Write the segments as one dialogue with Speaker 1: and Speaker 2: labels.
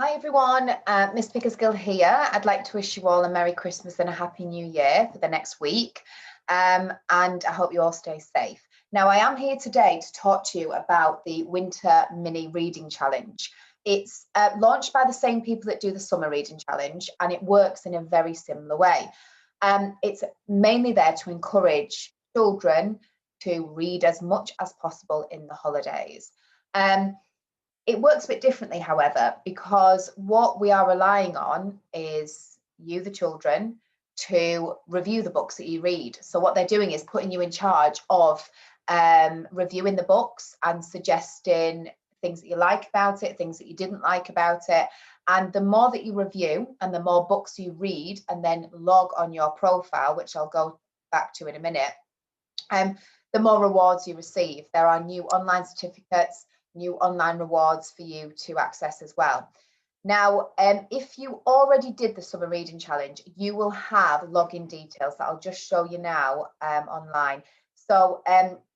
Speaker 1: Hi everyone, Miss Pickersgill here. I'd like to wish you all a Merry Christmas and a Happy New Year for the next week. And I hope you all stay safe. Now, I am here today to talk to you about the Winter Mini Reading Challenge. It's launched by the same people that do the Summer Reading Challenge, and it works in a very similar way. It's mainly there to encourage children to read as much as possible in the holidays. It works a bit differently, however, because what we are relying on is you, the children, to review the books that you read. So what they're doing is putting you in charge of reviewing the books and suggesting things that you like about it, things that you didn't like about it. And the more that you review and the more books you read and then log on your profile, which I'll go back to in a minute, the more rewards you receive. There are new online certificates, new online rewards for you to access as well. Now, if you already did the Summer Reading Challenge, you will have login details that I'll just show you now online. So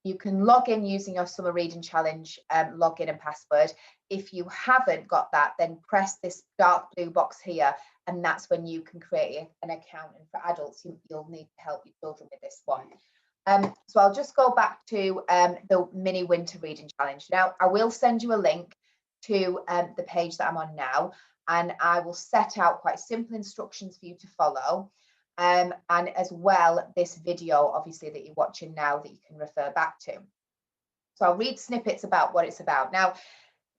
Speaker 1: you can log in using your Summer Reading Challenge login and password. If you haven't got that, then press this dark blue box here, and that's when you can create an account. And for adults, you'll need to help your children with this one. So I'll just go back to the Mini Winter Reading Challenge. Now, I will send you a link to the page that I'm on now, and I will set out quite simple instructions for you to follow. And as well, this video, obviously, that you're watching now that you can refer back to. So I'll read snippets about what it's about. Now,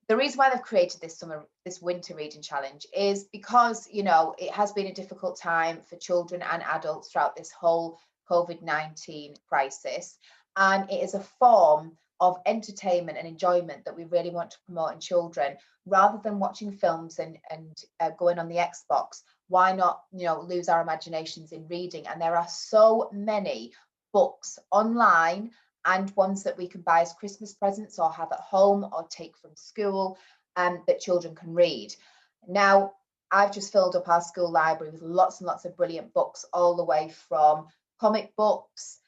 Speaker 1: the reason why they've created this winter reading challenge is because, you know, it has been a difficult time for children and adults throughout this whole COVID-19 crisis. And it is a form of entertainment and enjoyment that we really want to promote in children. Rather than watching films and going on the Xbox, why not, you know, lose our imaginations in reading? And there are so many books online and ones that we can buy as Christmas presents or have at home or take from school that children can read. Now, I've just filled up our school library with lots and lots of brilliant books, all the way from comic books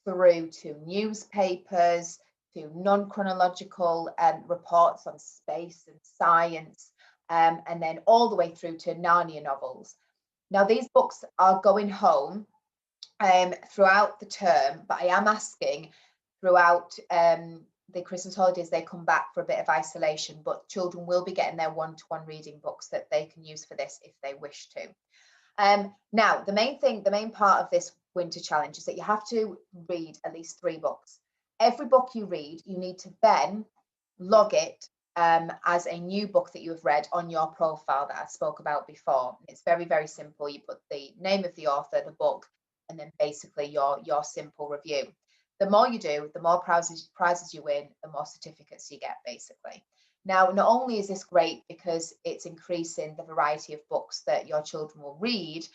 Speaker 1: through to newspapers, to non-chronological reports on space and science, and then all the way through to Narnia novels. Now, these books are going home throughout the term, but I am asking throughout the Christmas holidays, they come back for a bit of isolation, but children will be getting their one-to-one reading books that they can use for this if they wish to. Now, the main part of this winter challenge is that you have to read at least 3 books. Every book you read, you need to then log it as a new book that you have read on your profile that I spoke about before. It's very, very simple. You put the name of the author, the book, and then basically your simple review. The more you do, the more prizes you win, the more certificates you get, basically. Now, not only is this great because it's increasing the variety of books that your children will read,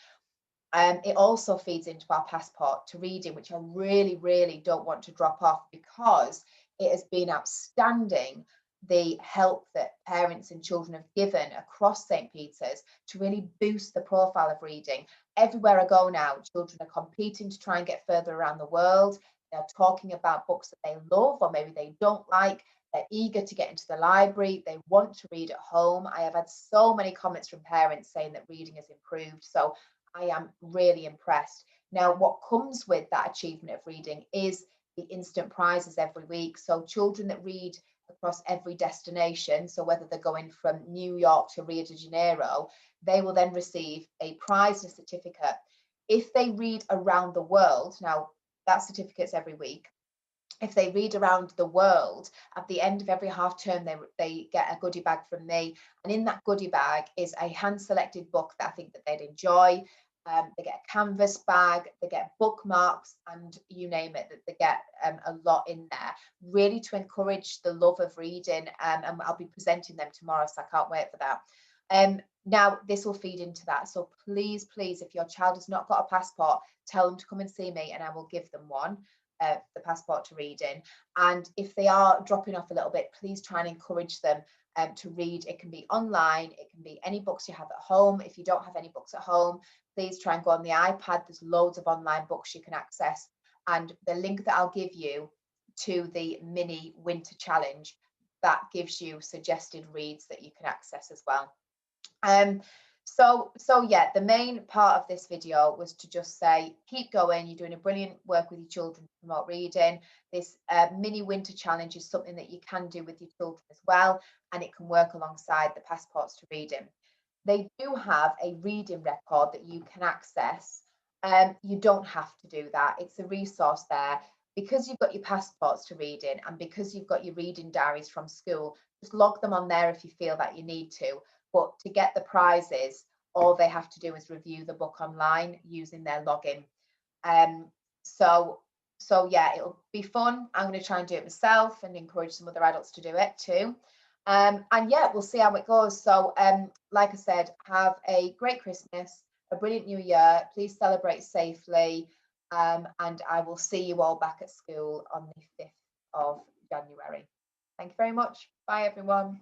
Speaker 1: it also feeds into our passport to reading, which I really, really don't want to drop off, because it has been outstanding, the help that parents and children have given across St. Peter's to really boost the profile of reading. Everywhere I go now, children are competing to try and get further around the world. They're talking about books that they love or maybe they don't like. They're eager to get into the library. They want to read at home. I have had so many comments from parents saying that reading has improved. So I am really impressed. Now, what comes with that achievement of reading is the instant prizes every week. So children that read across every destination, so whether they're going from New York to Rio de Janeiro, they will then receive a prize and a certificate. If they read around the world, now that certificate's every week. If they read around the world, at the end of every half term, they get a goodie bag from me. And in that goodie bag is a hand-selected book that I think that they'd enjoy. They get a canvas bag, they get bookmarks, and you name it, that they get a lot in there, really to encourage the love of reading. And I'll be presenting them tomorrow, so I can't wait for that. Now, this will feed into that. So please, please, if your child has not got a passport, tell them to come and see me and I will give them one. The passport to reading. And if they are dropping off a little bit, please try and encourage them to read. It can be online, it can be any books you have at home. If you don't have any books at home, please try and go on the iPad. There's loads of online books you can access. And the link that I'll give you to the mini winter challenge, that gives you suggested reads that you can access as well. So yeah, the main part of this video was to just say, keep going. You're doing a brilliant work with your children to promote reading. This mini winter challenge is something that you can do with your children as well, and it can work alongside the passports to reading. They do have a reading record that you can access. You don't have to do that. It's a resource there. Because you've got your passports to reading and because you've got your reading diaries from school, just log them on there if you feel that you need to. But to get the prizes, all they have to do is review the book online using their login. Um, so yeah, it'll be fun. I'm going to try and do it myself and encourage some other adults to do it too. And yeah, we'll see how it goes. So like I said, have a great Christmas, a brilliant new year. Please celebrate safely. And I will see you all back at school on the 5th of January. Thank you very much. Bye, everyone.